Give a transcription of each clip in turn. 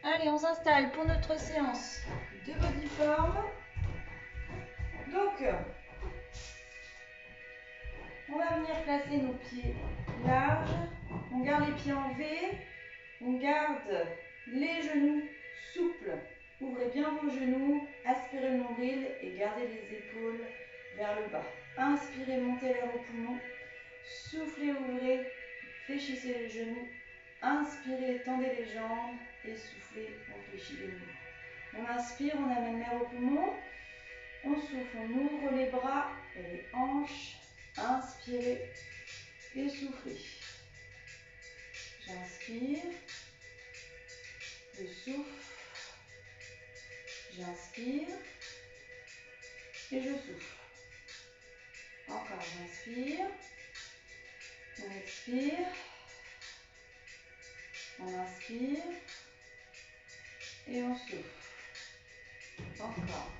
Allez, on s'installe pour notre séance de bodyform. Donc, on va venir placer nos pieds larges. On garde les pieds en V. On garde les genoux souples. Ouvrez bien vos genoux, aspirez le nombril et gardez les épaules vers le bas. Inspirez, montez l'air au poumon. Soufflez, ouvrez, fléchissez les genoux. Inspirez, tendez les jambes et soufflez, on fléchit les genoux. On inspire, on amène l'air au poumon. On souffle, on ouvre les bras et les hanches. Inspirez et soufflez. J'inspire. Je souffle. J'inspire. Et je souffle. Encore, j'inspire. On expire. On inspire. Et on souffle. Encore.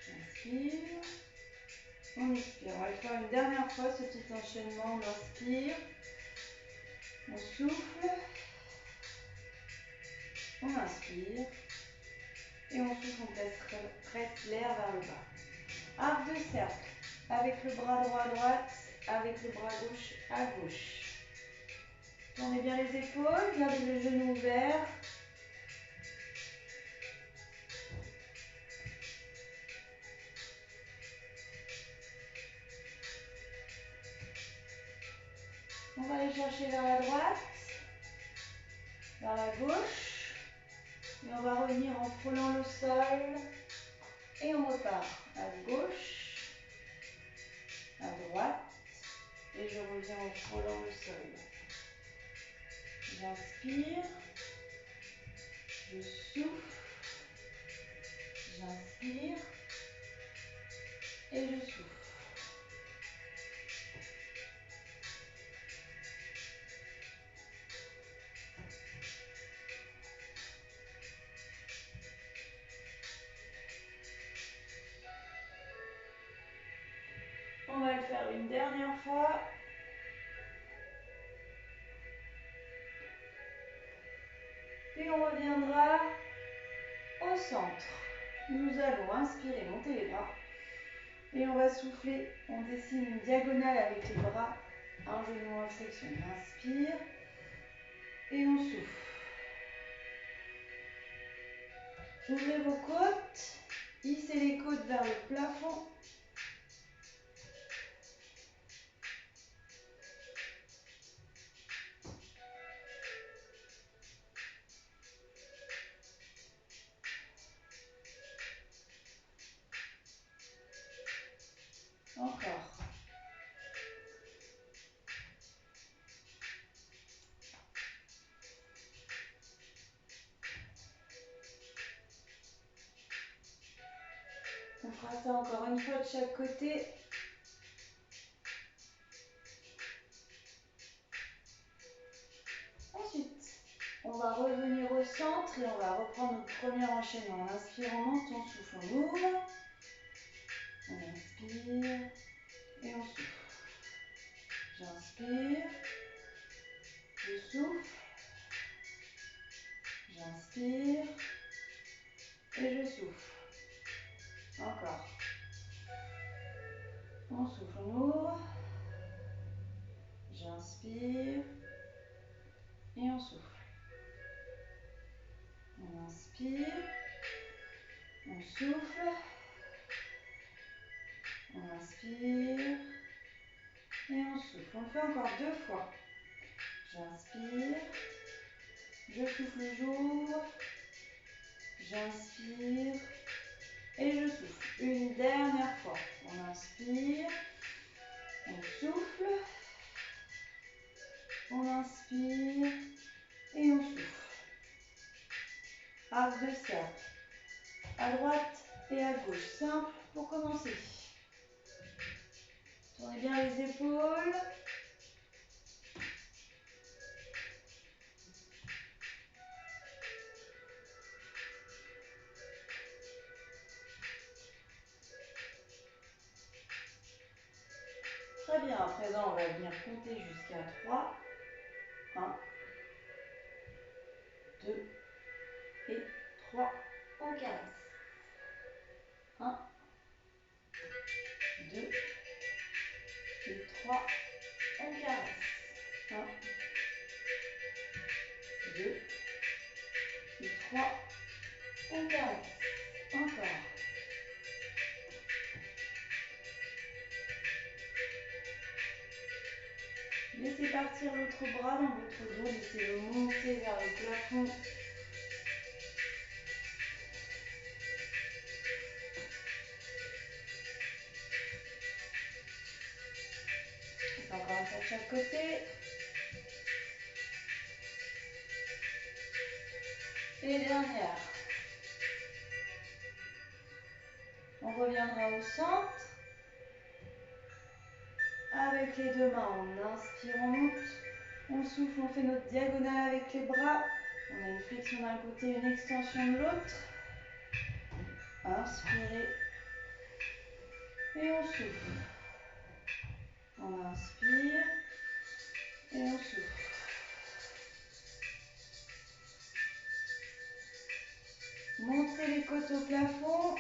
J'inspire. On expire. On va le faire une dernière fois, ce petit enchaînement. On inspire. On souffle. On inspire. Et on souffle, on presse l'air vers le bas. Arc de cercle. Avec le bras droit à droite, avec le bras gauche à gauche. Tournez bien les épaules, gardez le genou ouvert. On va aller chercher vers la droite, vers la gauche. Et on va revenir en frôlant le sol. Et on repart à gauche, à droite. Et je reviens en frôlant le sol. J'inspire. Je souffle. J'inspire. Et je souffle. On va le faire une dernière fois. Et on reviendra au centre. Nous allons inspirer, monter les bras. Et on va souffler. On dessine une diagonale avec les bras. Un genou en flexion. On inspire. Et on souffle. Ouvrez vos côtes. Hissez les côtes vers le plafond. Encore. On fera ça encore une fois de chaque côté. Ensuite, on va revenir au centre et on va reprendre notre premier enchaînement. En inspirant, on monte, on souffle, on ouvre. On inspire et on souffle. J'inspire. Je souffle. J'inspire. Et je souffle. Encore. On souffle, on ouvre. J'inspire. Et on souffle. On inspire. On souffle. On inspire. Et on souffle. On le fait encore 2 fois. J'inspire. Je souffle, j'ouvre. J'inspire. Et je souffle. Une dernière fois. On inspire. On souffle. On inspire. Et on souffle. Arc de cercle. À droite et à gauche. Simple pour commencer. Tournez bien les épaules. Très bien, à présent on va venir compter jusqu'à 3. 1, 2 et 3. On caresse. 1, 2 et 3. On caresse. 1, 2 et 3. On caresse. Encore. Laissez partir l'autre bras dans votre dos, laissez-le monter vers le plafond. Encore un peu de chaque côté. Et dernière. On reviendra au centre. Avec les deux mains, on inspire, on monte. On souffle, on fait notre diagonale avec les bras. On a une flexion d'un côté, une extension de l'autre. Inspirez. Et on souffle. On inspire. Et on souffle. Montrez les côtes au plafond.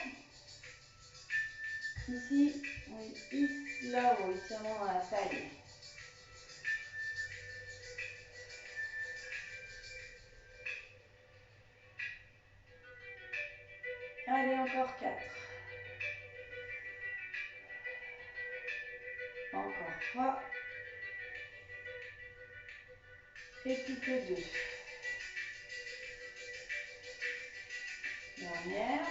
Ici, on hisse là-haut, étirement dans la taille. Allez, encore 4. Encore 3. Et plus que 2. Dernière.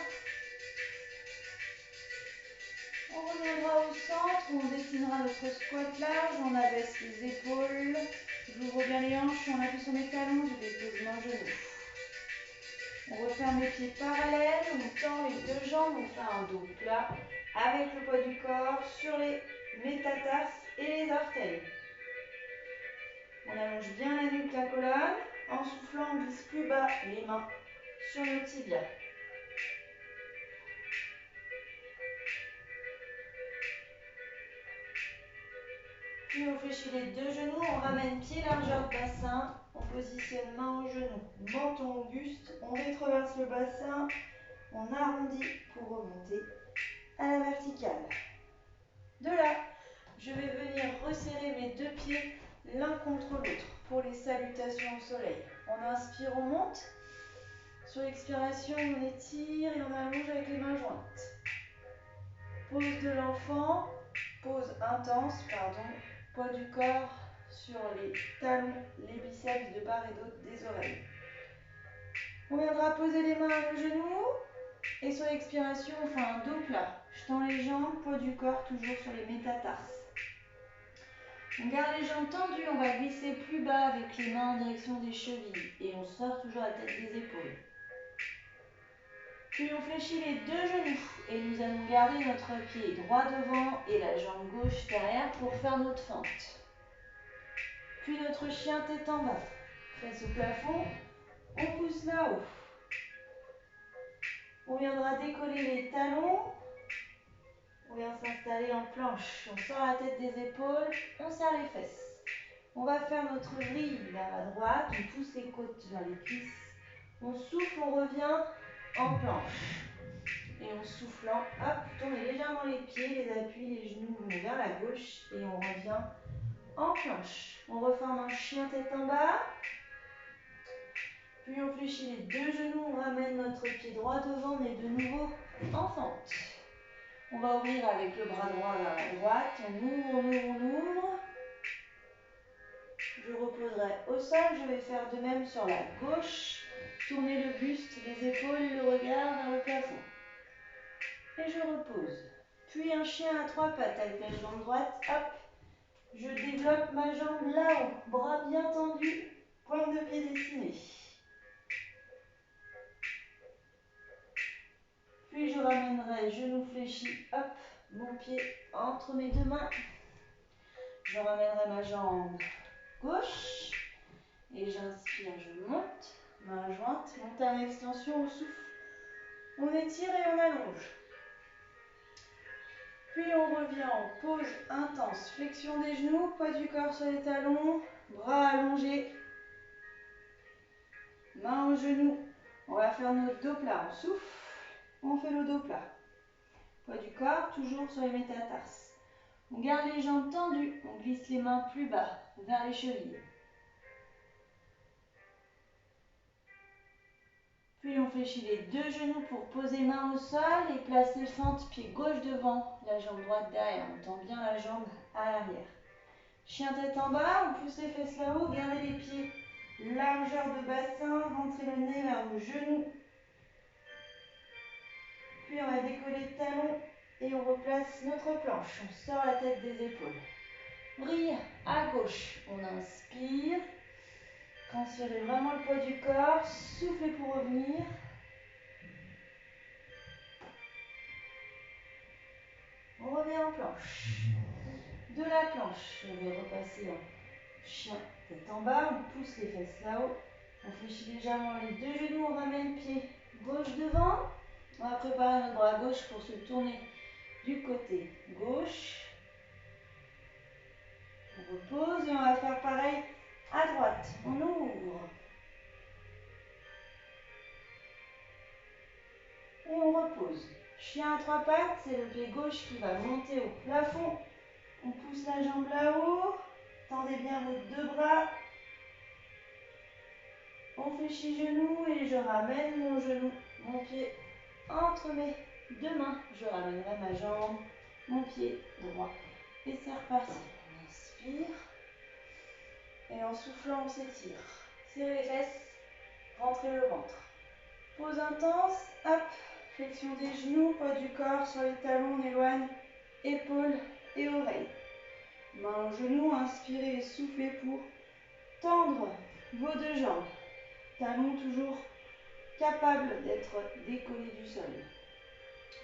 On reviendra au centre, on dessinera notre squat large, on abaisse les épaules, j'ouvre bien les hanches, on appuie sur mes talons, je dépose mon genou. On referme les pieds parallèles, on tend les deux jambes, on fait un dos plat avec le poids du corps sur les métatarses et les orteils. On allonge bien la nuque, la colonne, en soufflant on glisse plus bas les mains sur nos tibias. Puis on fléchit les deux genoux, on ramène pied largeur bassin, on positionne main au genou, menton au buste, on rétroverse le bassin, on arrondit pour remonter à la verticale. De là, je vais venir resserrer mes deux pieds l'un contre l'autre pour les salutations au soleil. On inspire, on monte. Sur l'expiration, on étire et on allonge avec les mains jointes. Pose de l'enfant, pose intense, poids du corps sur les talons, les biceps de part et d'autre des oreilles. On viendra poser les mains à nos genoux et sur l'expiration, on fait un dos plat. Je tends les jambes, poids du corps toujours sur les métatarses. On garde les jambes tendues, on va glisser plus bas avec les mains en direction des chevilles et on sort toujours la tête des épaules. Puis on fléchit les deux genoux et nous allons garder notre pied droit devant et la jambe gauche derrière pour faire notre fente. Puis notre chien tête en bas, face au plafond, on pousse là-haut. On viendra décoller les talons, on vient s'installer en planche. On sort la tête des épaules, on serre les fesses. On va faire notre vrille vers la droite, on pousse les côtes vers les cuisses. On souffle, on revient en planche. Et en soufflant, hop, tournez légèrement les pieds, les appuis, les genoux vont vers la gauche et on revient en planche. On reforme un chien tête en bas. Puis on fléchit les deux genoux, on ramène notre pied droit devant, on est de nouveau en fente. On va ouvrir avec le bras droit vers la droite, on ouvre, on ouvre, on ouvre. Je reposerai au sol, je vais faire de même sur la gauche. Tourner le buste, les épaules, le regard vers le plafond. Et je repose. Puis un chien à trois pattes avec la jambe droite, hop. Je développe ma jambe là-haut, bras bien tendus, pointe de pied dessinée. Puis je ramènerai genou fléchi, hop, mon pied entre mes deux mains. Je ramènerai ma jambe gauche et j'inspire, je monte, main jointe, monte à l'extension, on souffle. On étire et on allonge. Puis on revient en pause intense, flexion des genoux, poids du corps sur les talons, bras allongés, main au genou. On va faire notre dos plat. On souffle, on fait le dos plat. Poids du corps, toujours sur les métatarses. On garde les jambes tendues. On glisse les mains plus bas, vers les chevilles. Puis on fléchit les deux genoux pour poser main au sol et placer fente pied gauche devant, la jambe droite derrière. On tend bien la jambe à l'arrière. Chien tête en bas, on pousse les fesses là-haut, gardez les pieds largeur de bassin, rentrez le nez vers vos genoux. Puis on va décoller le talon et on replace notre planche. On sort la tête des épaules. Vrille à gauche, on inspire. Transférez vraiment le poids du corps, soufflez pour revenir. On revient en planche. De la planche, je vais repasser en chien tête en bas, on pousse les fesses là-haut. On fléchit légèrement les deux genoux, on ramène pied gauche devant. On va préparer notre bras gauche pour se tourner du côté gauche. On repose et on va faire pareil à droite. On ouvre. Et on repose. Chien à trois pattes, c'est le pied gauche qui va monter au plafond. On pousse la jambe là-haut. Tendez bien vos deux bras. On fléchit genou et je ramène mon genou, mon pied entre mes deux mains. Je ramènerai ma jambe, mon pied droit. Et c'est reparti. On inspire. Et en soufflant, on s'étire. Serrez les fesses, rentrez le ventre. Pause intense, hop, flexion des genoux, poids du corps sur les talons, on éloigne épaules et oreilles. Main au genou, inspirez et soufflez pour tendre vos deux jambes. Talons toujours capables d'être décollés du sol.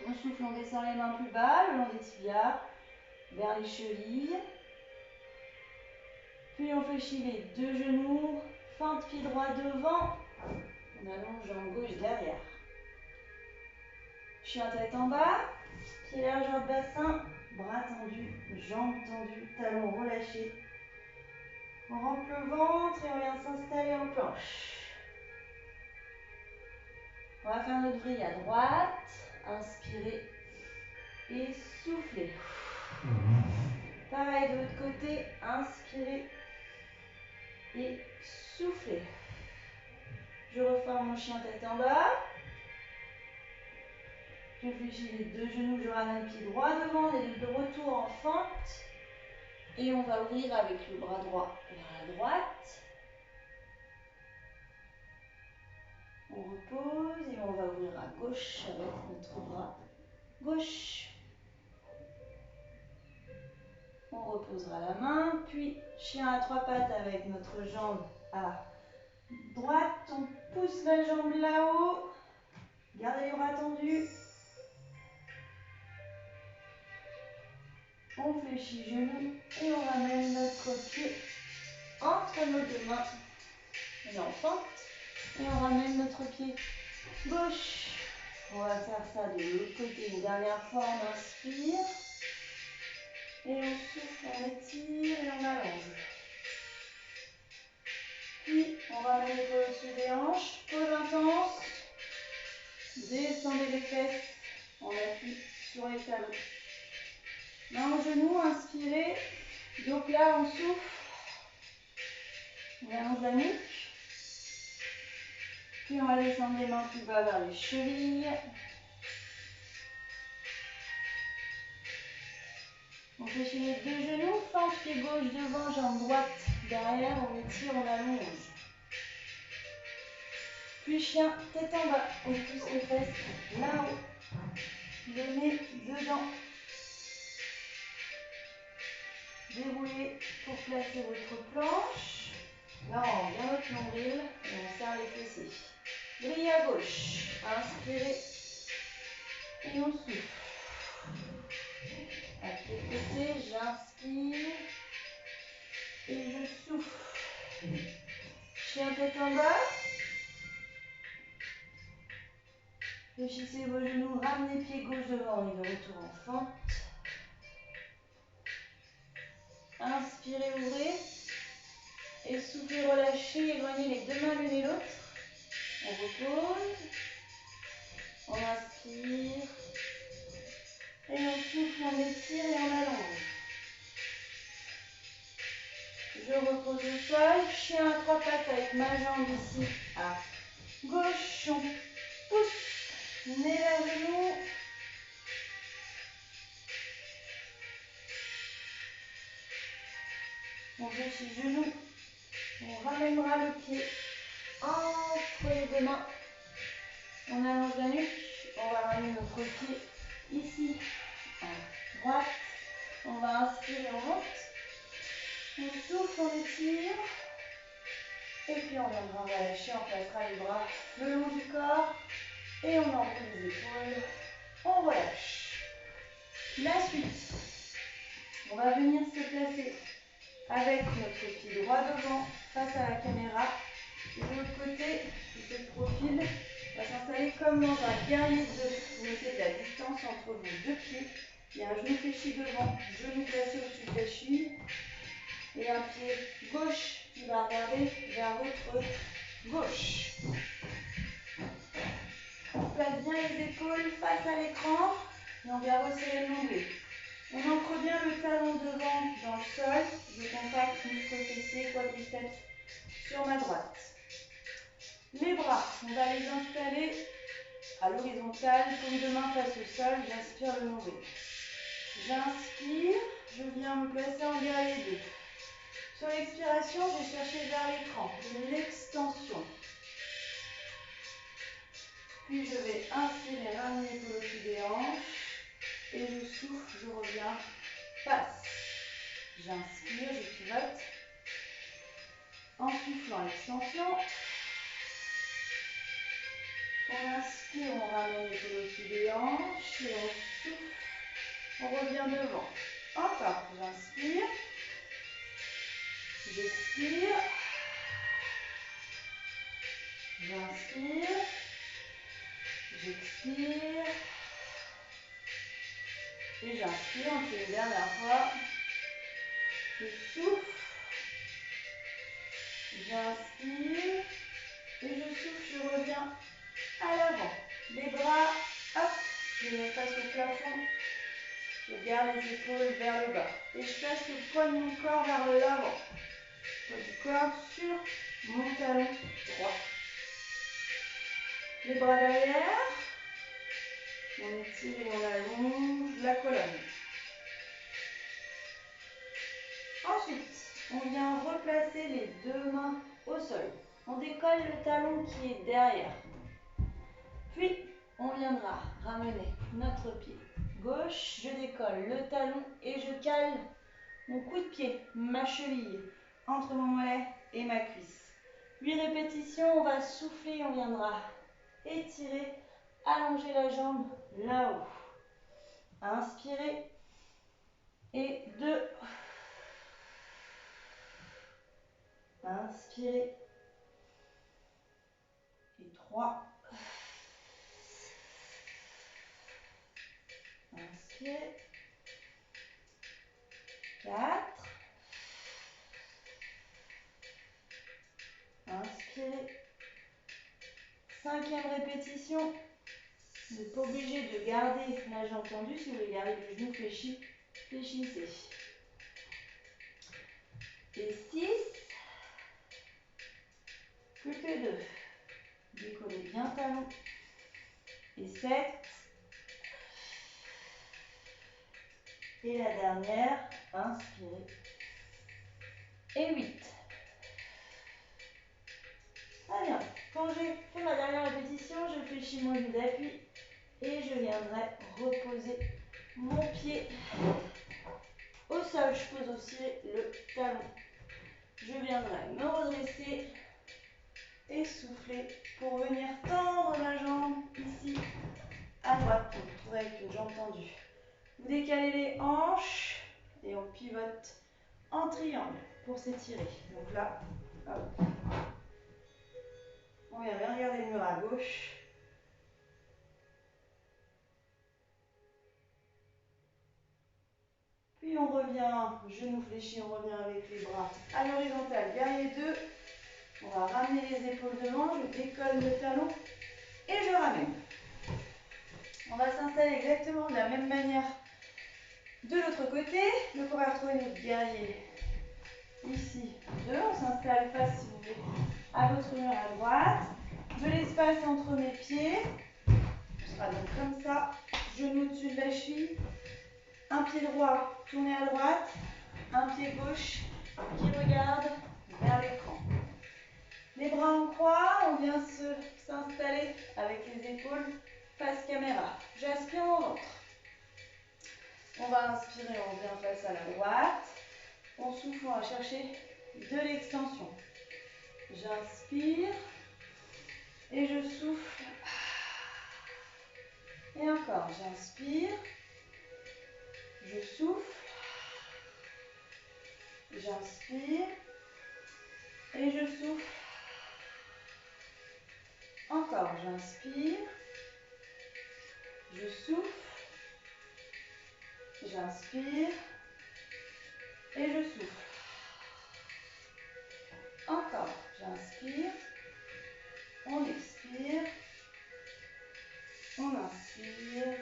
On souffle, on descend les mains plus bas, le long des tibias, vers les chevilles. Puis on fléchit les deux genoux, fente pied droit devant. On allonge jambe gauche derrière. Chien tête en bas, pied largeur de bassin, bras tendus, jambes tendues, talons relâchés. On rentre le ventre et on vient s'installer en planche. On va faire notre vrille à droite. Inspirez et soufflez. Pareil de l'autre côté, inspirez et soufflez. Je reforme mon chien tête en bas. Je fléchis les deux genoux, je ramène le pied droit devant, les deux de retour en fente. Et on va ouvrir avec le bras droit vers la droite. On repose et on va ouvrir à gauche avec notre bras gauche. On reposera la main, puis chien à trois pattes avec notre jambe à droite. On pousse la jambe là-haut. Gardez les bras tendus. On fléchit genoux et on ramène notre pied entre nos deux mains. On est en fente et on ramène notre pied gauche. On va faire ça de l'autre côté une dernière fois. On inspire et on souffle, on étire et on allonge. Puis on ramène l'épaule au-dessus des hanches. Pause intense. Descendez les fesses. On appuie sur les talons. Main au genou, inspirez. Dos plat, on souffle. On allonge la nuque. Puis on va descendre les mains plus bas vers les chevilles. On fléchit les deux genoux, fente pied gauche devant, jambe droite derrière, on étire, on allonge. Puis chien, tête en bas, on pousse les fesses là-haut. Le nez dedans. Déroulez pour placer votre planche. Là, on rend bien notre nombril et on serre les fessiers. Vrille à gauche. Inspirez et on souffle. À l'autre côté, j'inspire et je souffle. Chien tête en bas. Fléchissez vos genoux, ramenez pied gauche devant et de retour en fente. Inspirez, ouvrez. Et soufflez, relâchez, éloignez les deux mains l'une et l'autre. On repose. On inspire. Et on souffle, on étire et on allonge. Je repose au sol. Chien à trois pattes avec ma jambe ici à gauche. On pousse. Nez vers le genou. On fléchit genou. On ramènera le pied entre les deux mains. On allonge la nuque. On va ramener notre pied ici à droite. On va inspirer, on monte. On souffle, on étire. Et puis on viendra relâcher, on placera les bras le long du corps. Et on enroule les épaules. On relâche. La suite. On va venir se placer avec notre pied droit devant, face à la caméra. Et de l'autre côté, de ce profil, on va s'installer comme dans un guerrier 2. Vous mettez de la distance entre vos deux pieds. Il y a un genou fléchi devant, genou placé au-dessus de la cheville. Et un pied gauche qui va regarder vers votre gauche. On place bien les épaules face à l'écran et on vient resserrer le nombril. On ancre bien le talon devant dans le sol. Je contacte muscles fessiers, quadriceps sur ma droite. Les bras, on va les installer à l'horizontale, paume de main face au sol. J'inspire le nombril. J'inspire, je viens me placer en guerrier 2. Sur l'expiration, je vais chercher vers l'écran, l'extension. Puis je vais inspirer, ramener pour le cul des hanches. Et je souffle, je reviens, passe. J'inspire, je pivote. En soufflant, extension. On inspire, on ramène pour le cul des hanches. Et on souffle, on revient devant. Encore, j'inspire. J'expire. J'inspire. J'expire. Et j'inspire, on fait une dernière fois. Je souffle. J'inspire. Et je souffle, je reviens à l'avant. Les bras, hop, je les mets face au plafond. Je garde les épaules vers le bas. Et je passe le poids de mon corps vers l'avant. Poids du corps sur mon talon droit. Les bras derrière. On étire et on allonge la colonne. Ensuite, on vient replacer les deux mains au sol. On décolle le talon qui est derrière. Puis, on viendra ramener notre pied gauche. Je décolle le talon et je cale mon coup de pied, ma cheville, entre mon mollet et ma cuisse. 8 répétitions, on va souffler, on viendra étirer, allonger la jambe là-haut. Inspirez. Et 2. Inspirez. Et 3. Inspirez. 4. Inspirez. 5e répétition. Vous n'êtes pas obligé de garder la jambe tendue. Si vous voulez garder le genou fléchi, fléchissez. Et 6. Plus que 2. Décollez bien talon. Et 7. Et la dernière, inspirez. Et 8. Très bien. Quand j'ai fait ma dernière répétition, je fléchis mon genou d'appui et je viendrai reposer mon pied au sol. Je pose aussi le talon. Je viendrai me redresser et souffler pour venir tendre ma jambe ici à droite. On se retrouve avec une jambe tendue. Vous décalez les hanches et on pivote en triangle pour s'étirer. Donc là, hop. On vient bien regarder le mur à gauche. Puis on revient, genou fléchi, on revient avec les bras à l'horizontale, guerrier 2. On va ramener les les épaules devant, je décolle le talon et je ramène. On va s'installer exactement de la même manière de l'autre côté. Donc on va retrouver notre guerrier ici, 2. On s'installe face, si vous voulez, à votre mur à droite. De l'espace entre mes pieds. Ce sera donc comme ça. Genou au-dessus de la cheville. Un pied droit tourné à droite. Un pied gauche qui regarde vers l'écran. Les bras en croix, on vient s'installer avec les épaules face caméra. J'aspire mon ventre. On va inspirer, on vient face à la droite. On souffle, on va chercher de l'extension. J'inspire et je souffle. Et encore, j'inspire, je souffle, j'inspire et je souffle. Encore, j'inspire, je souffle, j'inspire et je souffle. Encore, j'inspire, on expire, on inspire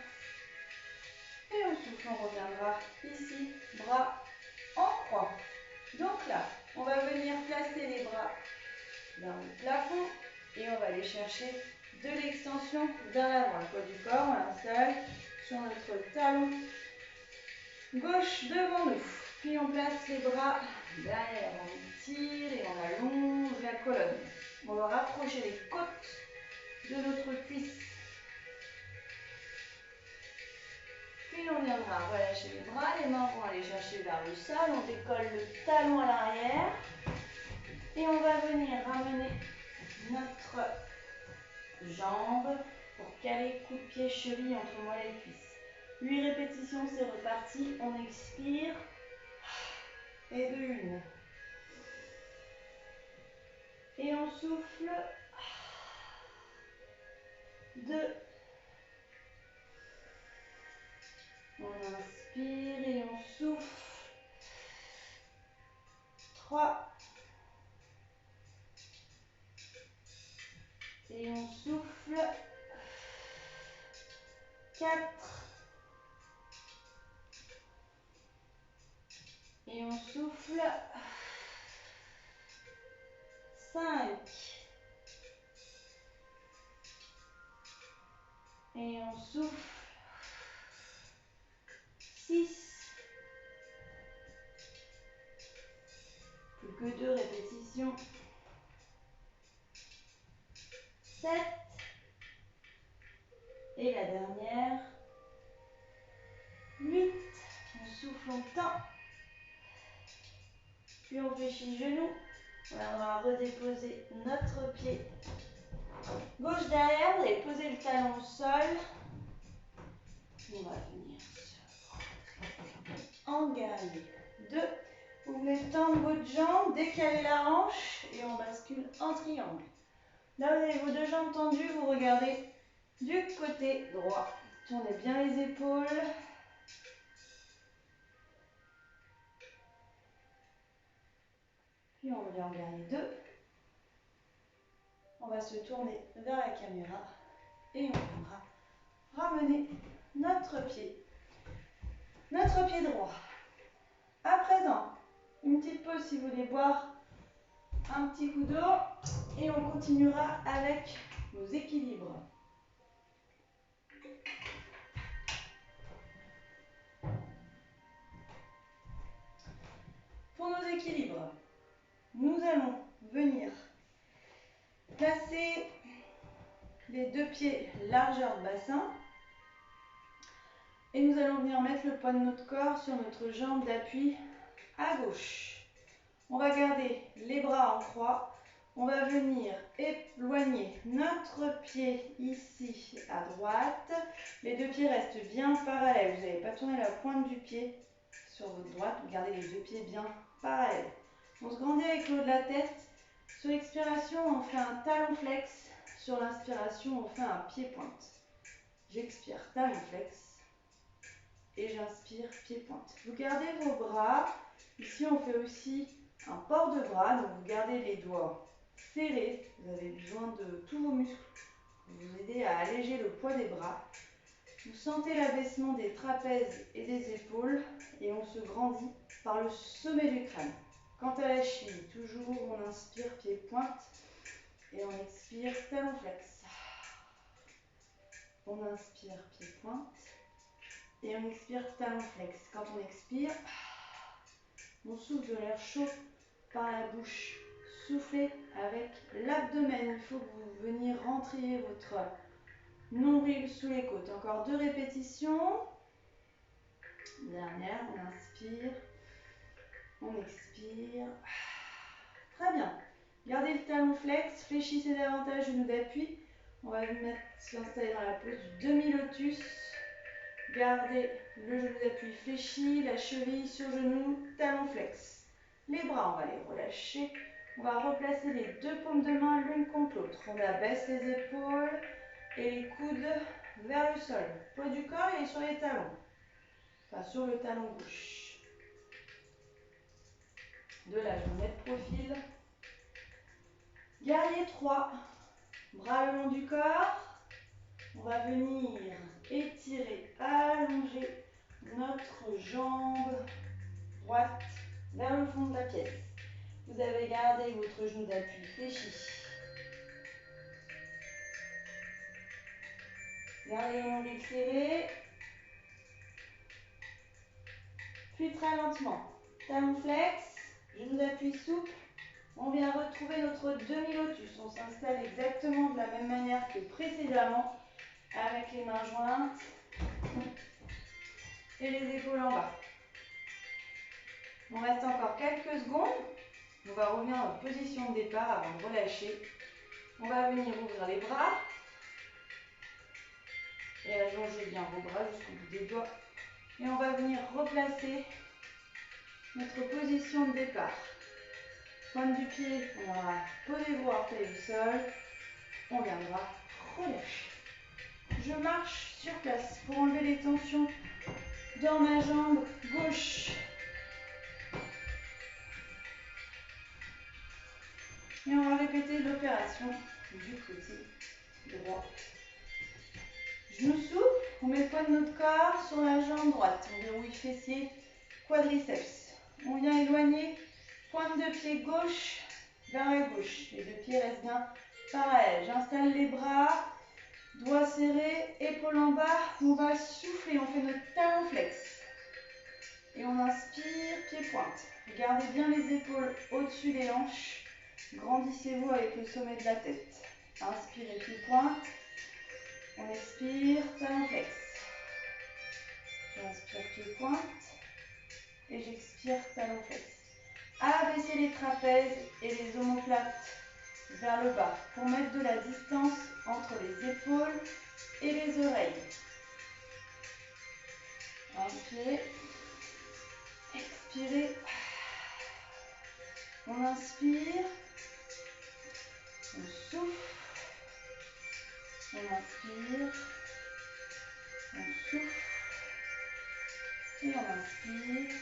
et on souffle. On reviendra ici, bras en croix. Donc là, on va venir placer les bras vers le plafond et on va aller chercher de l'extension vers l'avant. Le poids du corps, on l'installe sur notre talon gauche devant nous. Puis on place les bras derrière, on tire et on allonge la colonne. On va rapprocher les côtes de notre cuisse. Puis on viendra relâcher les bras, les mains vont aller chercher vers le sol, on décolle le talon à l'arrière et on va venir ramener notre jambe pour caler coup de pied, cheville entre moelle et cuisse. 8 répétitions, c'est reparti. On expire. Et de 1. Et on souffle. 2. On inspire et on souffle. 3. Et on souffle. 4. Et on souffle. 5. Et on souffle. 6. Plus que 2 répétitions. 7. Et la dernière. 8. On souffle, on tend. Puis on fléchit le genou. On va redéposer notre pied gauche derrière. Vous allez poser le talon au sol. On va venir en guerrier 2. Vous venez tendre votre jambe, décaler la hanche et on bascule en triangle. Là, vous avez vos 2 jambes tendues. Vous regardez du côté droit. Tournez bien les épaules. Puis on revient en guerrier 2. On va se tourner vers la caméra et on viendra ramener notre pied droit. À présent, une petite pause si vous voulez boire un petit coup d'eau et on continuera avec nos équilibres. Pour nos équilibres, nous allons venir placer les 2 pieds largeur de bassin et nous allons venir mettre le poids de notre corps sur notre jambe d'appui à gauche. On va garder les bras en croix. On va venir éloigner notre pied ici à droite. Les 2 pieds restent bien parallèles. Vous n'allez pas tourner la pointe du pied sur votre droite. Vous gardez les 2 pieds bien parallèles. On se grandit avec le haut de la tête. Sur l'expiration, on fait un talon flex. Sur l'inspiration, on fait un pied pointe. J'expire, talon flex. Et j'inspire, pied pointe. Vous gardez vos bras. Ici, on fait aussi un port de bras. Donc, vous gardez les doigts serrés. Vous avez besoin de tous vos muscles pour vous aider à alléger le poids des bras. Vous sentez l'abaissement des trapèzes et des épaules et on se grandit par le sommet du crâne. Quant à la cheville, toujours on inspire pied-pointe et on expire talon flex. On inspire pied-pointe et on expire talon flex. Quand on expire, on souffle de l'air chaud par la bouche. Soufflez avec l'abdomen. Il faut que vous veniez rentrer votre nombril sous les côtes. Encore 2 répétitions. Dernière, on inspire. On expire. Très bien. Gardez le talon flex. Fléchissez davantage genou d'appui. On va s'installer dans la pose du demi-lotus. Gardez le genou d'appui fléchi, la cheville sur genou, talon flex. Les bras, on va les relâcher. On va replacer les 2 paumes de main l'une contre l'autre. On abaisse les épaules et les coudes vers le sol. Le poids du corps il est sur les talons. Enfin, sur le talon gauche. De la journée de profil. Guerrier 3. Bras le long du corps. On va venir étirer, allonger notre jambe droite vers le fond de la pièce. Vous avez gardé votre genou d'appui fléchi. Gardez le nombril serré. Puis très lentement. Talon flex, genou d'appui souple. On vient retrouver notre demi-lotus. On s'installe exactement de la même manière que précédemment, avec les mains jointes et les épaules en bas. On reste encore quelques secondes. On va revenir en position de départ avant de relâcher. On va venir ouvrir les bras et allonger bien vos bras jusqu'au bout des doigts. Et on va venir replacer notre position de départ. Pointe du pied, on va poser vos orteils au sol. On viendra relâcher. Je marche sur place pour enlever les tensions dans ma jambe gauche. Et on va répéter l'opération du côté droit. Genou souple, on met le poids de notre corps sur la jambe droite. On déroule fessier, quadriceps. On vient éloigner pointe de pied gauche vers la gauche. Les 2 pieds restent bien parallèles. J'installe les bras, doigts serrés, épaules en bas. On va souffler, on fait notre talon flex. Et on inspire, pied-pointe. Gardez bien les épaules au-dessus des hanches. Grandissez-vous avec le sommet de la tête. Inspirez, pied-pointe. On expire, talon flex. J'inspire, pied-pointe. Et j'expire, talon flex. Abaissez les trapèzes et les omoplates vers le bas pour mettre de la distance entre les épaules et les oreilles. Inspirez. Expirez. On inspire. On souffle. On inspire. On souffle. Et on inspire.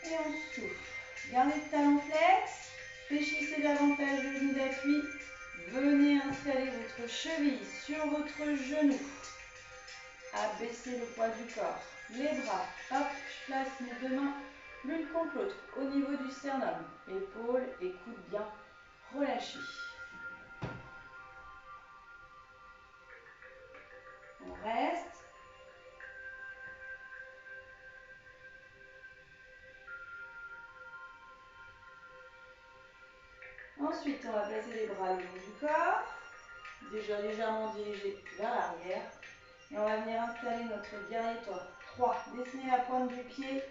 Et on souffle. Gardez le talon flex. Fléchissez davantage le genou d'appui. Venez installer votre cheville sur votre genou. Abaissez le poids du corps. Les bras. Hop, je place mes 2 mains l'une contre l'autre au niveau du sternum. Épaules et coudes bien relâchés. On reste. Ensuite, on va placer les bras le long du corps, déjà légèrement dirigés vers l'arrière. Et on va venir installer notre guerrier 3. Dessinez la pointe du pied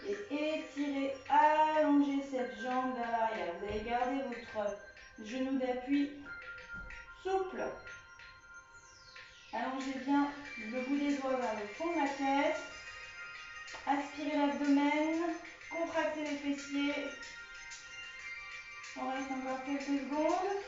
et étirez, allongez cette jambe vers l'arrière. Vous allez garder votre genou d'appui souple. Allongez bien le bout des doigts vers le fond de la caisse. Aspirez l'abdomen, contractez les fessiers. On reste encore quelques secondes.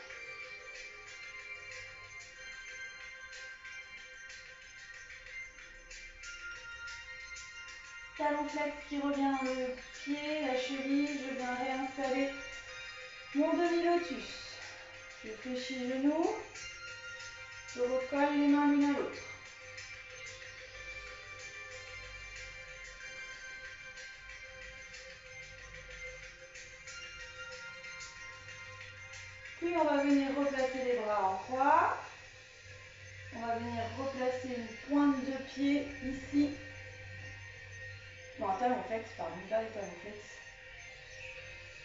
Talon flex qui revient dans le pied, la cheville. Je viens réinstaller mon demi-lotus. Je fléchis le genou. Je recolle les mains l'une à l'autre. Puis on va venir replacer les bras en croix. On va venir replacer une pointe de pied ici. Non, un talon flex, pardon, pas les talons flex.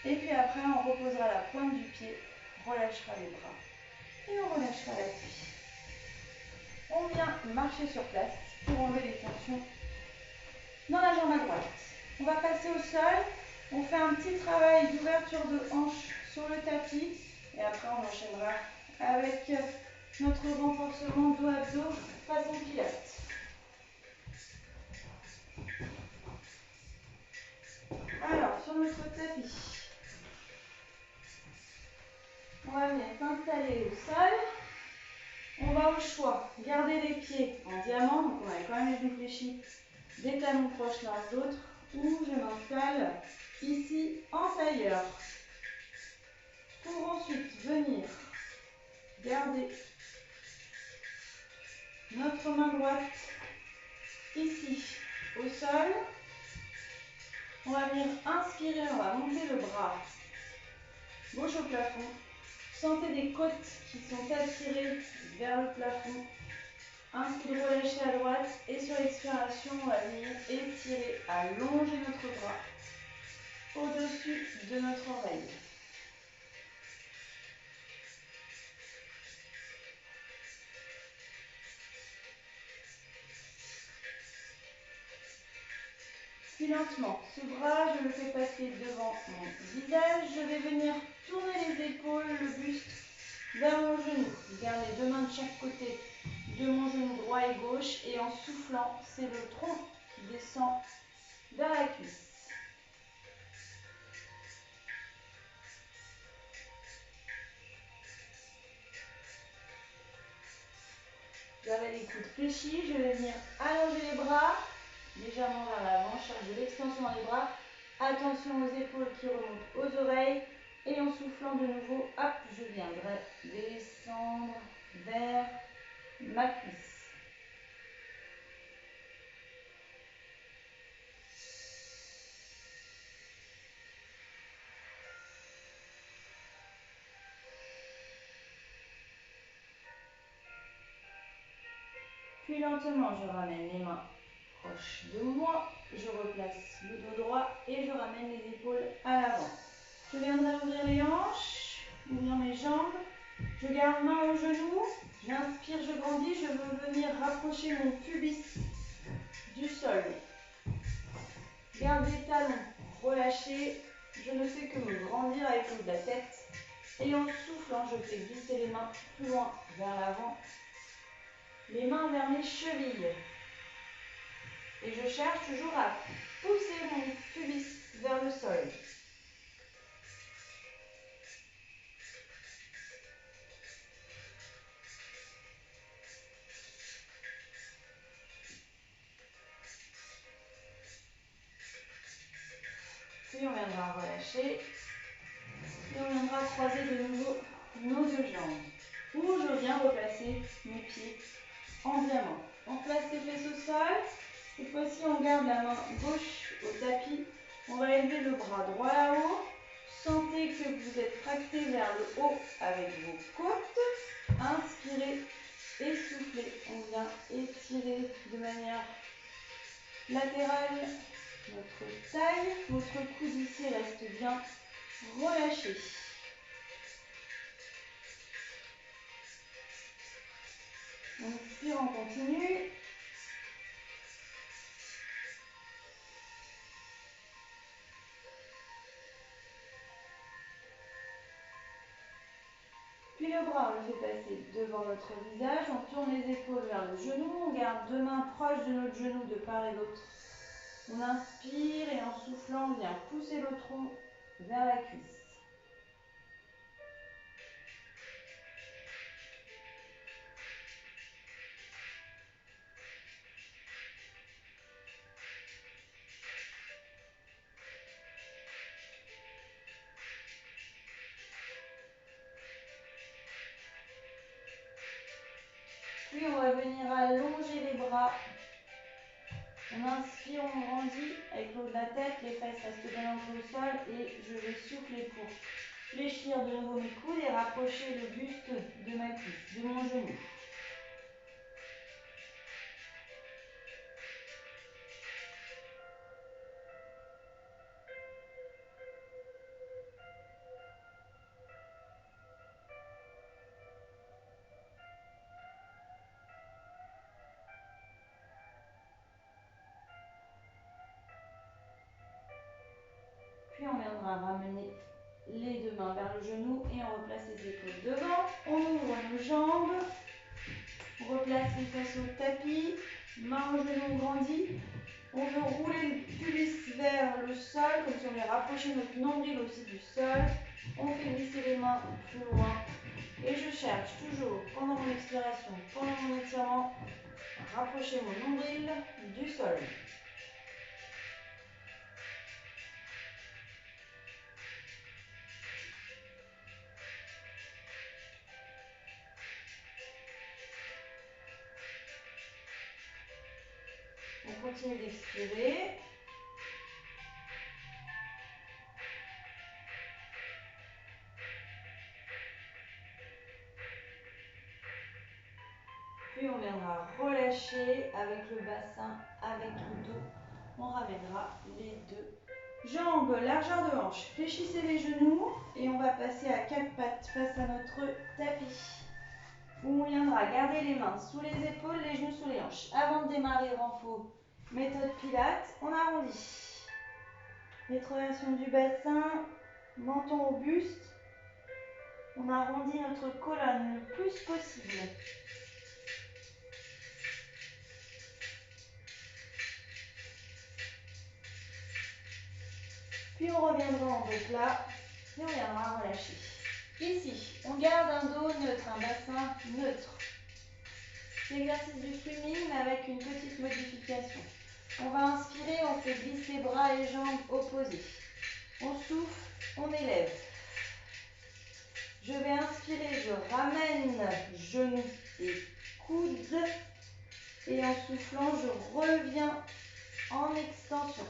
Et puis après, on reposera la pointe du pied, relâchera les bras et on relâchera la cuisse. On vient marcher sur place pour enlever les tensions dans la jambe à droite. On va passer au sol. On fait un petit travail d'ouverture de hanche sur le tapis. Et après, on enchaînera avec notre renforcement dos-abdos façon pilates. Alors, sur notre tapis, on va venir s'installer au sol. On va au choix garder les pieds en diamant, donc on a quand même les genoux fléchis, des talons proches l'un de l'autre, ou je m'installe ici en tailleur. Pour ensuite venir garder notre main droite ici au sol. On va venir inspirer, on va monter le bras gauche au plafond. Sentez des côtes qui sont attirées vers le plafond. Inspire, relâchez à droite et sur l'expiration, on va venir étirer, allonger notre bras au-dessus de notre oreille. Puis lentement, ce bras, je le fais passer devant mon visage. Je vais venir tourner les épaules, le buste vers mon genou. Je garde les deux mains de chaque côté de mon genou droit et gauche. Et en soufflant, c'est le tronc qui descend vers la cuisse. J'avais les coudes fléchis. Je vais venir allonger les bras légèrement vers l'avant, cherche de l'extension dans les bras. Attention aux épaules qui remontent aux oreilles. Et en soufflant de nouveau, hop, je viendrai descendre vers ma cuisse. Puis lentement, je ramène les mains proches de moi. Je replace le dos droit et je ramène les épaules à l'avant. Je viendrai ouvrir les hanches, ouvrir mes jambes. Je garde main au genou. J'inspire, je grandis. Je veux venir rapprocher mon pubis du sol. Garde les talons relâchés. Je ne fais que me grandir avec le haut de la tête. Et en soufflant, je fais glisser les mains plus loin vers l'avant. Les mains vers mes chevilles. Et je cherche toujours à pousser mon pubis vers le sol. Puis on viendra relâcher. Et on viendra croiser de nouveau nos deux jambes. Ou je viens replacer mes pieds en diamant. On place les fesses au sol. Cette fois-ci, on garde la main gauche au tapis. On va élever le bras droit là-haut. Sentez que vous êtes tracté vers le haut avec vos côtes. Inspirez et soufflez. On vient étirer de manière latérale notre taille. Votre coude ici reste bien relâché. On expire, on continue. Puis le bras, on le fait passer devant notre visage. On tourne les épaules vers le genou. On garde deux mains proches de notre genou de part et d'autre. On inspire et en soufflant, on vient pousser le tronc vers la cuisse. Puis on va venir allonger les bras. On inspire, on grandit avec le haut de la tête, les fesses restent bien ancrées au sol et je vais souffler pour fléchir de nouveau mes coudes et rapprocher le buste de ma cuisse, de mon genou. Puis on viendra ramener les deux mains vers le genou et on replace les épaules devant. On ouvre nos jambes. On replace les fesses au tapis. Main au genou grandie. On veut rouler le pubis vers le sol, comme si on voulait rapprocher notre nombril aussi du sol. On fait glisser les mains plus loin. Et je cherche toujours, pendant mon expiration, pendant mon étirement, à rapprocher mon nombril du sol. On continue d'expirer. Puis on viendra relâcher avec le bassin, avec le dos. On ramènera les deux jambes, largeur de hanche. Fléchissez les genoux et on va passer à quatre pattes face à notre tapis. Où on viendra garder les mains sous les épaules, les genoux sous les hanches. Avant de démarrer le renfort, méthode pilates, on arrondit. Rétroversion du bassin, menton au buste. On arrondit notre colonne le plus possible. Puis on reviendra en dos plat et on viendra relâcher. Ici, on garde un dos neutre, un bassin neutre. L'exercice du swimming mais avec une petite modification. On va inspirer, on fait glisser bras et jambes opposés. On souffle, on élève. Je vais inspirer, je ramène genoux et coudes. Et en soufflant, je reviens en extension.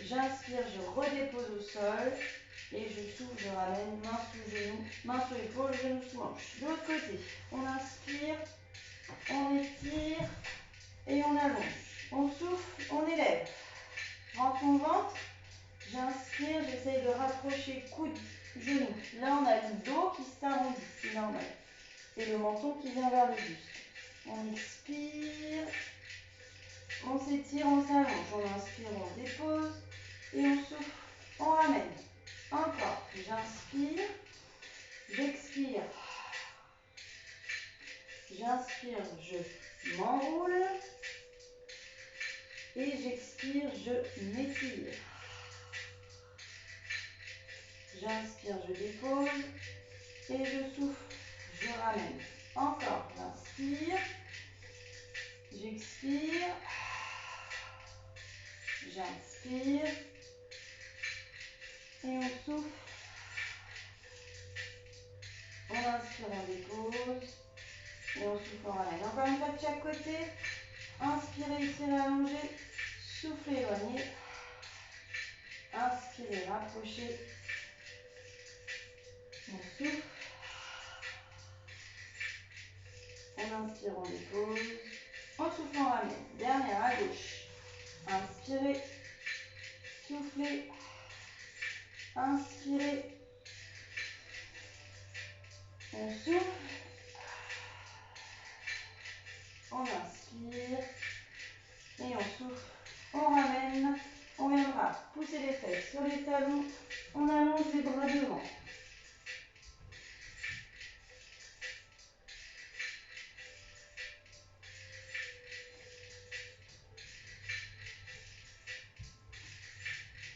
J'inspire, je redépose au sol. Et je souffle, je ramène main sous genou, main sous épaule, genou sous hanche. De l'autre côté, on inspire, on étire et on allonge. On souffle, on élève. Rentre mon ventre. J'inspire, j'essaye de rapprocher coude, genou. Là, on a le dos qui s'arrondit, c'est normal. Et le menton qui vient vers le buste. On expire, on s'étire, on s'allonge. On inspire, on dépose et on souffle, on ramène. Encore, j'inspire, j'expire. J'inspire, je m'enroule. Et j'expire, je m'étire. J'inspire, je dépose. Et je souffle, je ramène. Encore, j'inspire. J'expire. J'inspire. Et on souffle. On inspire, on dépose. Et on souffle, on ramène. Encore une fois de chaque côté. Inspirez, étirez, allongez. Soufflez, éloignez. Inspirez, rapprochez. On souffle. On inspire, on dépose. On souffle, on ramène. Dernière à gauche. Inspirez. Soufflez. Inspirez. On souffle. On inspire. Et on souffle. On ramène. On viendra pousser les fesses sur les talons. On allonge les bras devant.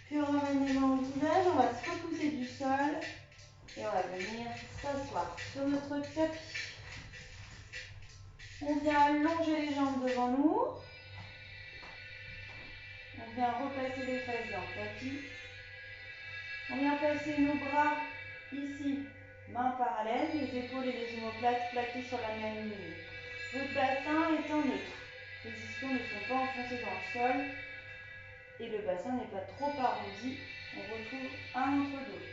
Puis on ramène les mains au visage. On va se repousser du sol. Et on va venir s'asseoir sur notre tapis. On vient allonger les jambes devant nous. On vient replacer les fesses dans le tapis. On vient placer nos bras ici, mains parallèles, les épaules et les omoplates plaquées sur la même ligne. Votre bassin est en neutre. Les ischions ne sont pas enfoncés dans le sol et le bassin n'est pas trop arrondi. On retrouve un entre-dos.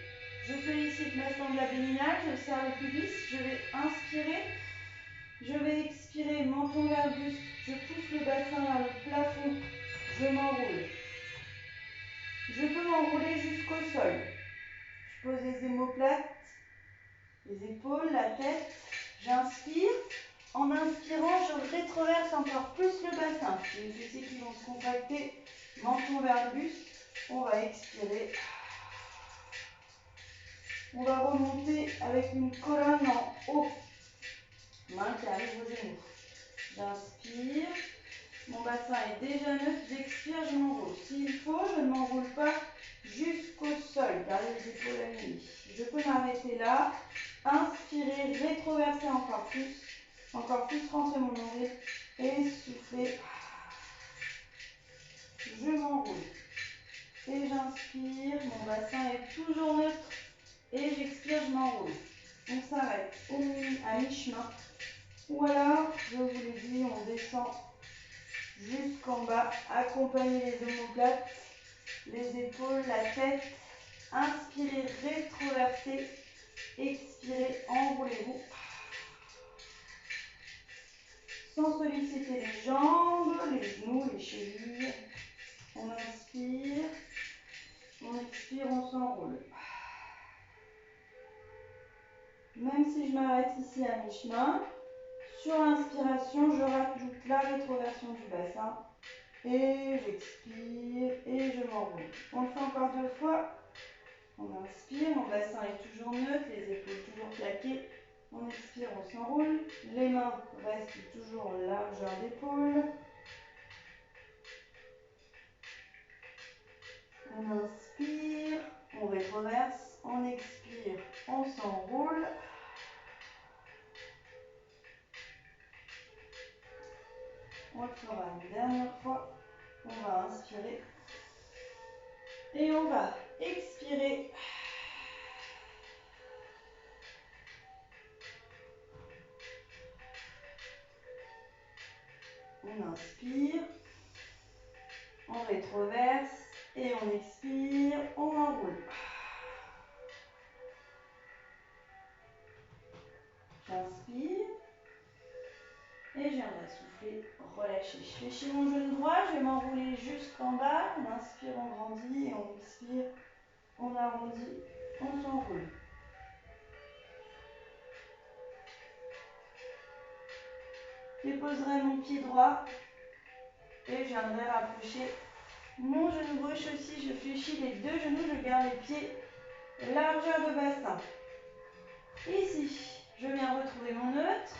Je sollicite ma sangle abdominale, je serre le pubis, je vais inspirer, je vais expirer, menton vers le buste, je pousse le bassin vers le plafond, je m'enroule. Je peux m'enrouler jusqu'au sol. Je pose les omoplates, les épaules, la tête, j'inspire. En inspirant, je rétroverse encore plus le bassin. Les fessiers qui vont se contracter, menton vers le buste. On va expirer. On va remonter avec une colonne en haut. Main qui arrive aux genoux. J'inspire. Mon bassin est déjà neutre. J'expire, je m'enroule. S'il faut, je ne m'enroule pas jusqu'au sol. Gardez les épaules alignées. Je peux m'arrêter là. Inspirer, rétroverser encore plus. Encore plus rentrer mon nombril. Et souffler. Je m'enroule. Et j'inspire. Mon bassin est toujours neutre. Et j'expire, je m'enroule. On s'arrête à mi-chemin. Ou alors, je vous l'ai dit, on descend jusqu'en bas. Accompagnez les omoplates, les épaules, la tête. Inspirez, rétroversez. Expirez, enroulez-vous. Sans solliciter les jambes, les genoux, les chevilles. On inspire. On expire, on s'enroule. Même si je m'arrête ici à mi-chemin, sur l'inspiration, je rajoute la rétroversion du bassin et j'expire et je m'enroule. On le fait encore 2 fois. On inspire, mon bassin est toujours neutre, les épaules toujours plaquées. On expire, on s'enroule. Les mains restent toujours en largeur d'épaule. On inspire, on rétroverse, on expire, on s'enroule. On le fera une dernière fois. On va inspirer et on va expirer. On inspire, on rétroverse et on expire, on enroule. J'inspire et je viens de souffler, relâcher. Je fléchis mon genou droit, je vais m'enrouler jusqu'en bas. On inspire, on grandit et on expire, on arrondit, on s'enroule. Je déposerai mon pied droit et je viendrai rapprocher mon genou gauche aussi. Je fléchis les 2 genoux, je garde les pieds largeur de bassin. Ici, je viens retrouver mon neutre.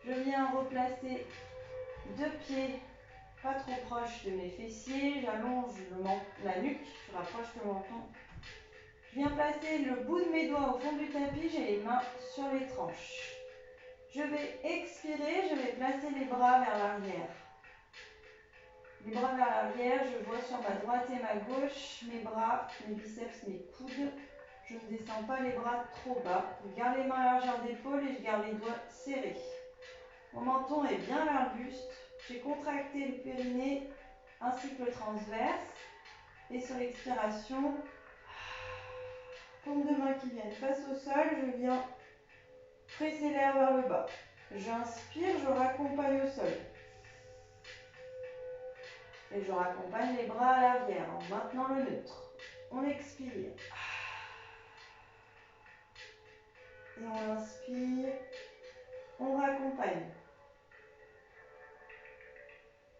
Je viens replacer 2 pieds pas trop proches de mes fessiers. J'allonge la nuque, je rapproche le menton. Je viens placer le bout de mes doigts au fond du tapis. J'ai les mains sur les tranches. Je vais expirer, je vais placer les bras vers l'arrière. Les bras vers l'arrière, je vois sur ma droite et ma gauche mes bras, mes biceps, mes coudes. Je ne descends pas les bras trop bas. Je garde les mains à largeur d'épaule et je garde les doigts serrés. Mon menton est bien vers le buste. J'ai contracté le périnée ainsi que le transverse. Et sur l'expiration, paume de main qui viennent face au sol, je viens presser l'air vers le bas. J'inspire, je raccompagne au sol. Et je raccompagne les bras à l'arrière en maintenant le neutre. On expire. Et on inspire. On raccompagne.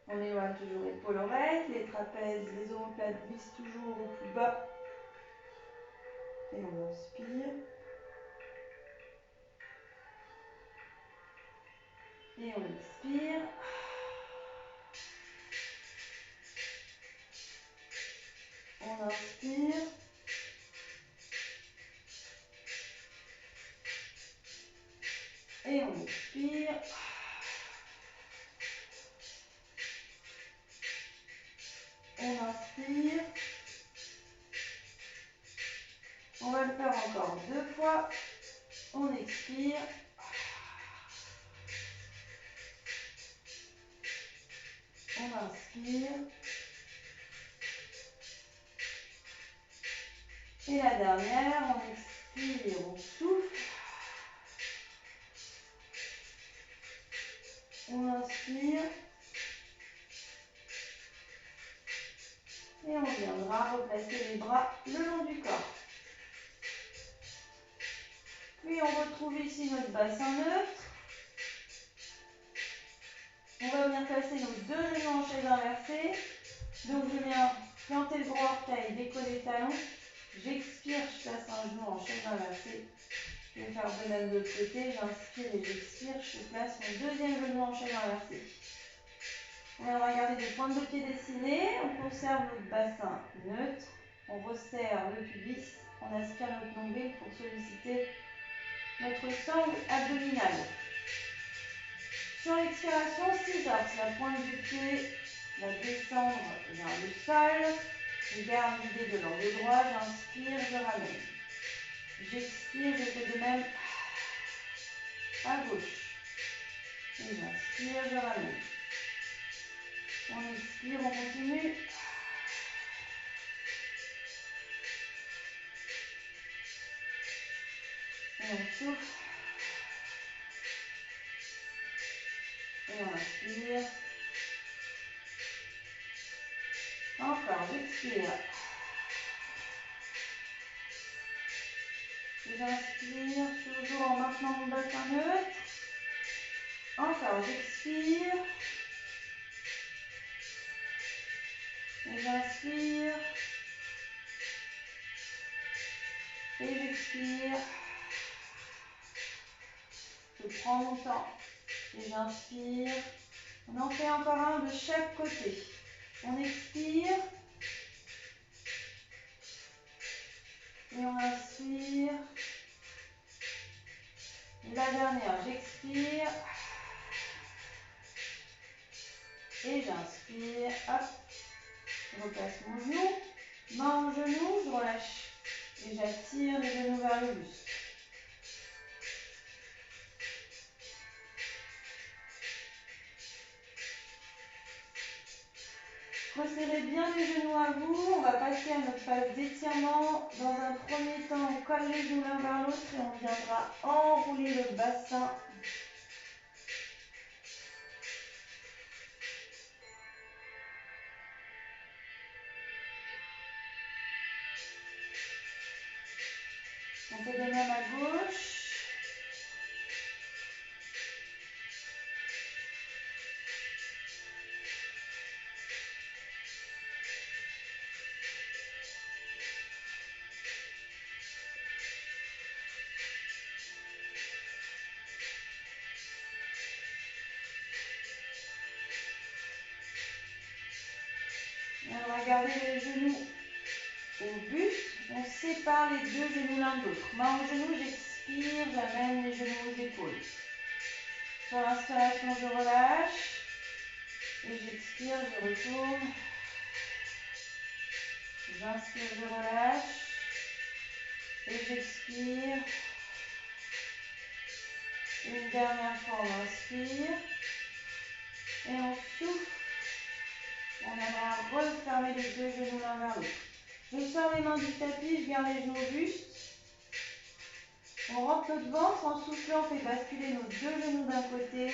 On éloigne toujours épaule-oreille, les trapèzes, les omoplates glissent toujours au plus bas. Et on inspire. Et on expire. On inspire. Et on expire. On inspire. On va le faire encore 2 fois. On expire. On inspire. Et la dernière, on expire, on souffle. On inspire. Et on viendra replacer les bras le long du corps. Puis on retrouve ici notre bassin neutre. On va venir placer nos deux genoux en chaise inversée. Donc je viens planter le gros orteil, décoller les talons. J'expire, je place un genou en chaise inversée. Je vais faire de même de l'autre côté. J'inspire et j'expire. Je place mon deuxième genou en chaise inversée. On va garder les pointes de pied dessinés. On conserve notre bassin neutre. On resserre le pubis. On aspire notre nombril pour solliciter notre sangle abdominale. Sur l'expiration, scissors, la pointe du pied va descendre vers le sol. Je garde l'idée de l'angle droit, j'inspire, je ramène. J'expire, je fais de même à gauche. Et j'inspire, je ramène. On expire, on continue. Et on souffle. Et on inspire. Encore, j'expire. J'inspire, toujours en maintenant mon bassin neutre. Encore, j'expire. Et j'inspire. Et j'expire. Je prends mon temps. Et j'inspire. On en fait encore un de chaque côté. On expire. Et on inspire. La dernière, j'expire. Et j'inspire. Hop. Je replace mon genou. Main au genou, je relâche. Et j'attire les genoux vers le buste. Resserrez bien les genoux à vous. On va passer à notre phase d'étirement. Dans un premier temps, on colle les genoux l'un vers l'autre et on viendra enrouler le bassin. On fait de même à gauche. On va garder les genoux au buste. On sépare les deux genoux l'un de l'autre. Main au genou, j'expire, j'amène les genoux aux épaules. Sur l'inspiration, je relâche. Et j'expire, je retourne. J'inspire, je relâche. Et j'expire. Une dernière fois, on inspire. Et on souffle. On aimerait refermer les deux genoux l'un vers l'autre. Je sors les mains du tapis, je garde les genoux au buste. On rentre notre ventre, en soufflant, on fait basculer nos deux genoux d'un côté.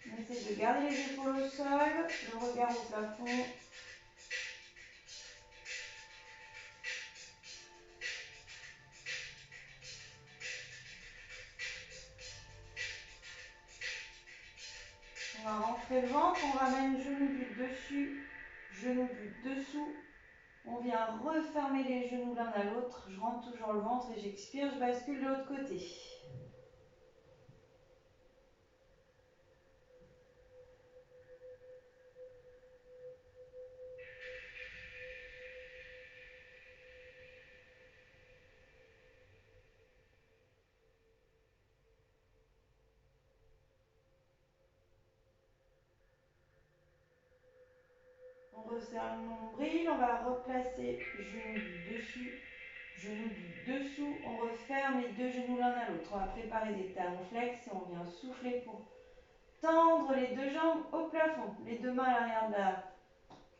On essaie de garder les épaules au sol, le regard au plafond. On va rentrer le ventre, on ramène genou du dessus, genou du dessous. On vient refermer les genoux l'un à l'autre. Je rentre toujours le ventre et j'expire, je bascule de l'autre côté. On resserre le nombril, on va replacer genou du dessus, genou du dessous. On referme les deux genoux l'un à l'autre. On va préparer des talons flex et on vient souffler pour tendre les deux jambes au plafond. Les deux mains à l'arrière de la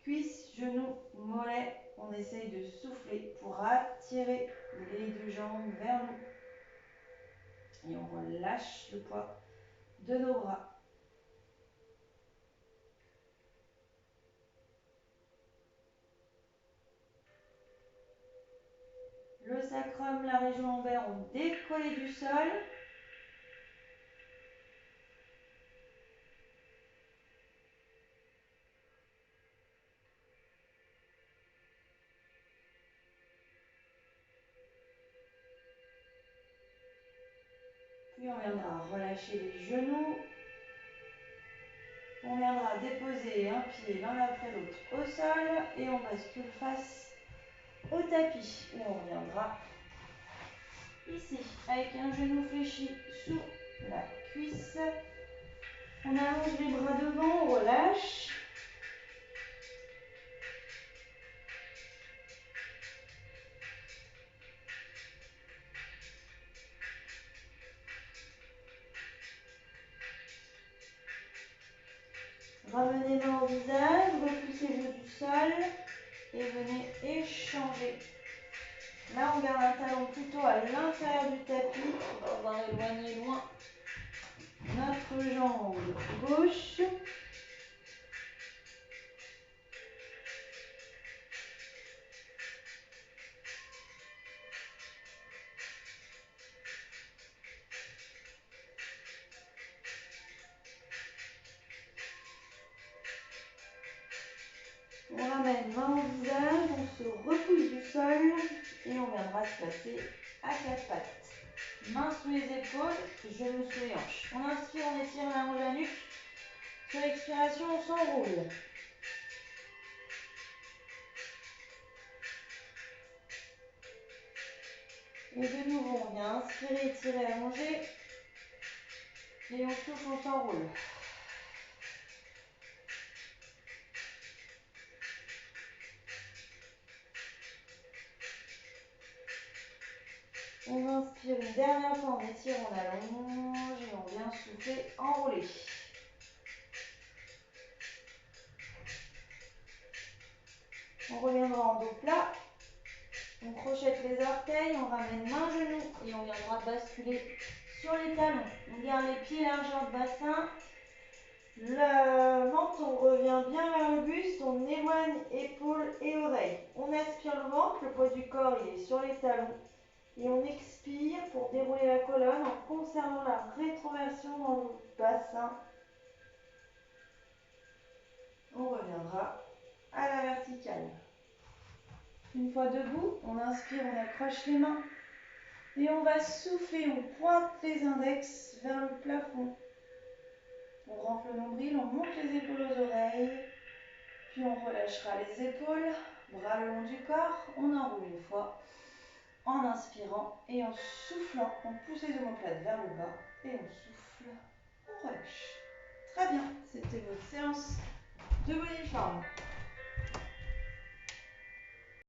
cuisse, genou, mollet. On essaye de souffler pour attirer les deux jambes vers nous. Et on relâche le poids de nos bras. Le sacrum, la région lombaire ont décollé du sol. Puis on viendra relâcher les genoux. On viendra déposer un pied l'un après l'autre au sol et on bascule face au tapis où on reviendra ici avec un genou fléchi sous la cuisse. On allonge les bras devant, on relâche. Ramenez les mains au visage, repoussez-vous du sol et venez échanger. Là, on garde un talon plutôt à l'intérieur du tapis pour pouvoir éloigner loin notre jambe gauche. On ramène main au visage, on se repousse du sol et on viendra se placer à quatre pattes. Mains sous les épaules, genoux sous les hanches. On inspire, on étire la hanche à la nuque. Sur l'expiration, on s'enroule. Et de nouveau, on vient inspirer, étirer, allonger. Et on souffle, on s'enroule. On inspire une dernière fois, on étire, on allonge et on vient souffler, enrouler. On reviendra en dos plat. On crochette les orteils, on ramène main, genou et on viendra basculer sur les talons. On garde les pieds largeur de bassin. Le menton revient bien vers le buste, on éloigne épaules et oreilles. On aspire le ventre, le poids du corps il est sur les talons. Et on expire pour dérouler la colonne en conservant la rétroversion dans le bassin. On reviendra à la verticale. Une fois debout, on inspire, on accroche les mains. Et on va souffler, on pointe les index vers le plafond. On rentre le nombril, on monte les épaules aux oreilles. Puis on relâchera les épaules, bras le long du corps. On enroule une fois en inspirant et en soufflant. On pousse les omoplates vers le bas et on souffle, on relâche. Très bien, c'était votre séance de body form.